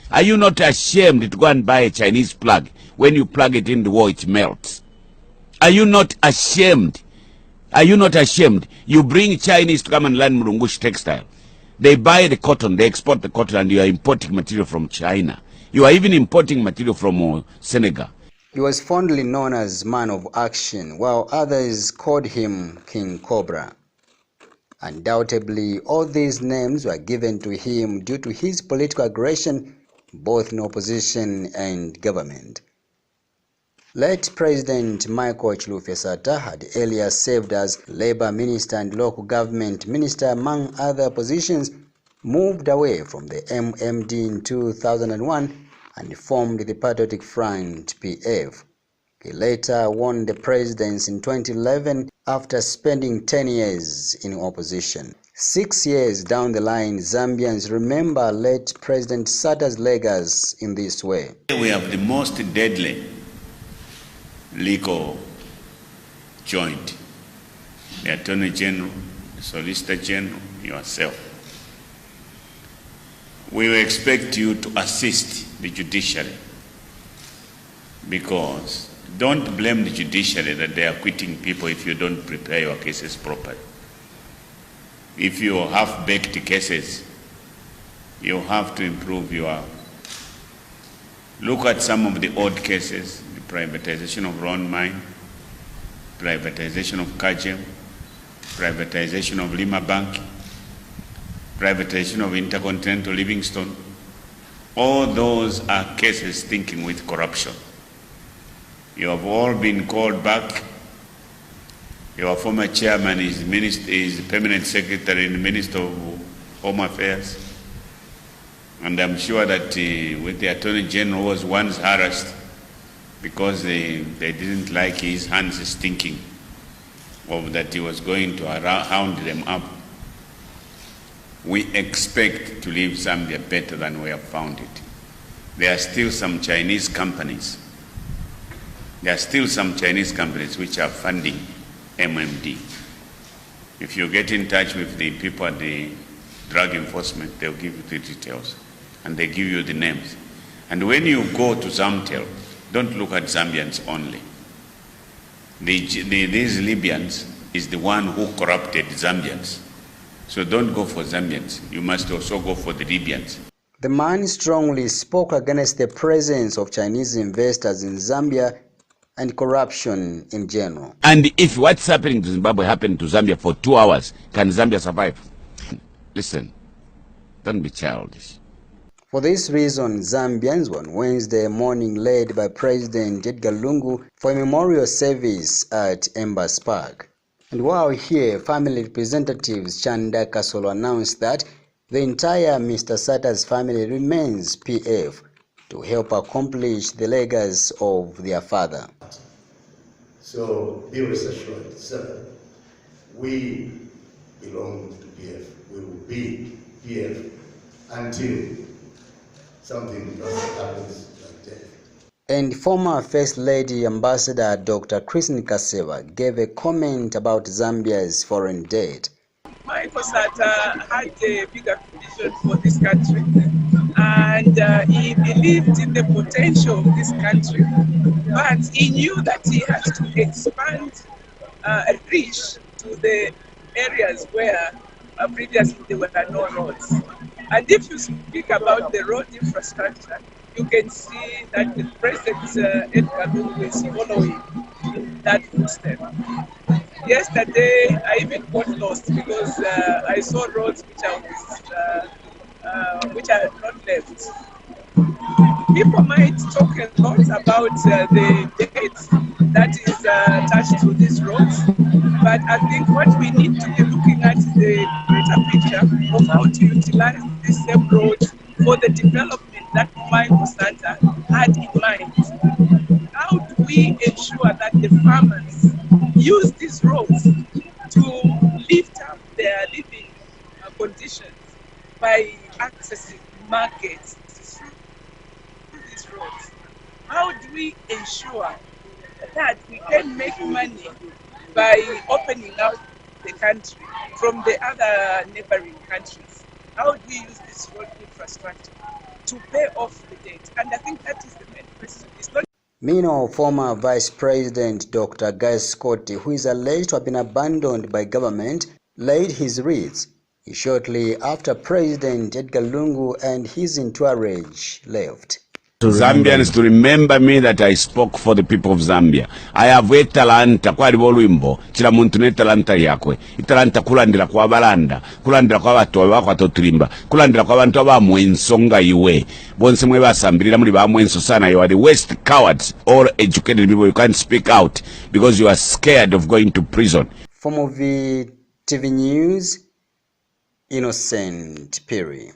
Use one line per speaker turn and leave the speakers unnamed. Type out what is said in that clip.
Are you not ashamed to go and buy a Chinese plug? When you plug it in the wall, it melts. Are you not ashamed? Are you not ashamed? You bring Chinese to come and learn Murungushi textile. They buy the cotton, they export the cotton, and you are importing material from China. You are even importing material from Senegal.
He was fondly known as Man of Action, while others called him King Cobra. Undoubtedly, all these names were given to him due to his political aggression, both in opposition and government. Late President Michael Chilufya Sata had earlier served as Labour Minister and Local Government Minister, among other positions, moved away from the MMD in 2001 and formed the Patriotic Front PF. He later won the presidency in 2011 after spending 10 years in opposition. 6 years down the line, Zambians remember late President Sata's legacy in this way.
We have the most deadly legal joint, the Attorney General, the Solicitor General, yourself. We will expect you to assist the judiciary, because don't blame the judiciary that they are quitting people if you don't prepare your cases properly. If you have baked cases, you have to improve your... Look at some of the odd cases. Privatization of Ron Mine, privatization of Kajem, privatization of Lima Bank, privatization of Intercontinental Livingstone. All those are cases thinking with corruption. You have all been called back. Your former chairman is permanent secretary in the Minister of Home Affairs. And I'm sure that with the Attorney General was once harassed because they didn't like his hands stinking, of that he was going to hound them up. We expect to leave Zambia better than we have found it. There are still some Chinese companies. There are still some Chinese companies which are funding MMD. If you get in touch with the people at the drug enforcement, they'll give you the details and they give you the names. And when you go to Zamtel, don't look at Zambians only. These Libyans is the one who corrupted Zambians. So don't go for Zambians. You must also go for the Libyans.
The man strongly spoke against the presence of Chinese investors in Zambia and corruption in general.
And if what's happening to Zimbabwe happened to Zambia for 2 hours, can Zambia survive? Listen, don't be childish.
For this reason, Zambians on Wednesday morning led by President Edgar Lungu for a memorial service at Embassy Park. And while here, family representatives Chanda Kasolo announced that the entire Mr. Sata's family remains PF to help accomplish the legacy of their father.
So be rest assured, sir, we belong to PF. We will be PF until something happens like that.
And former First Lady Ambassador Dr. Christine Kaseba gave a comment about Zambia's foreign debt.
Michael Sata had a bigger vision for this country, and he believed in the potential of this country, but he knew that he had to expand reach to the areas where previously there were no roads. And if you speak about the road infrastructure, you can see that the President Edgar Lungu is following that footstep. Yesterday, I even got lost because I saw roads which are not left. People might talk a lot about the debt that is attached to these roads, but I think what we need to be looking at is the greater picture of how to utilize this same road for the development that Michael Sata had in mind. How do we ensure that the farmers use these roads to lift up their living conditions by accessing markets through these roads? How do we ensure that we can make money by opening up the country from the other neighboring countries? How do we use this road infrastructure? to pay off the debt. And I think that is the main question. It's not.
Meanwhile, former Vice President Dr. Guy Scott, who is alleged to have been abandoned by government, laid his wreath shortly after President Edgar Lungu and his entourage left.
Zambians to remember me that I spoke for the people of Zambia. I have a talanta kwa libolwimbo chila muntu ne talanta yakwe. Italanta kulandira kwa balanda, kulandira kwa watu wako atotulimba, kulandira kwa bantu abamwensonga iwe. Bonse mwe basambirira muri bamwenso sana. You are the worst cowards, all educated people. You can't speak out because you are scared of going to prison.
For Movie TV News, Innocent Perry.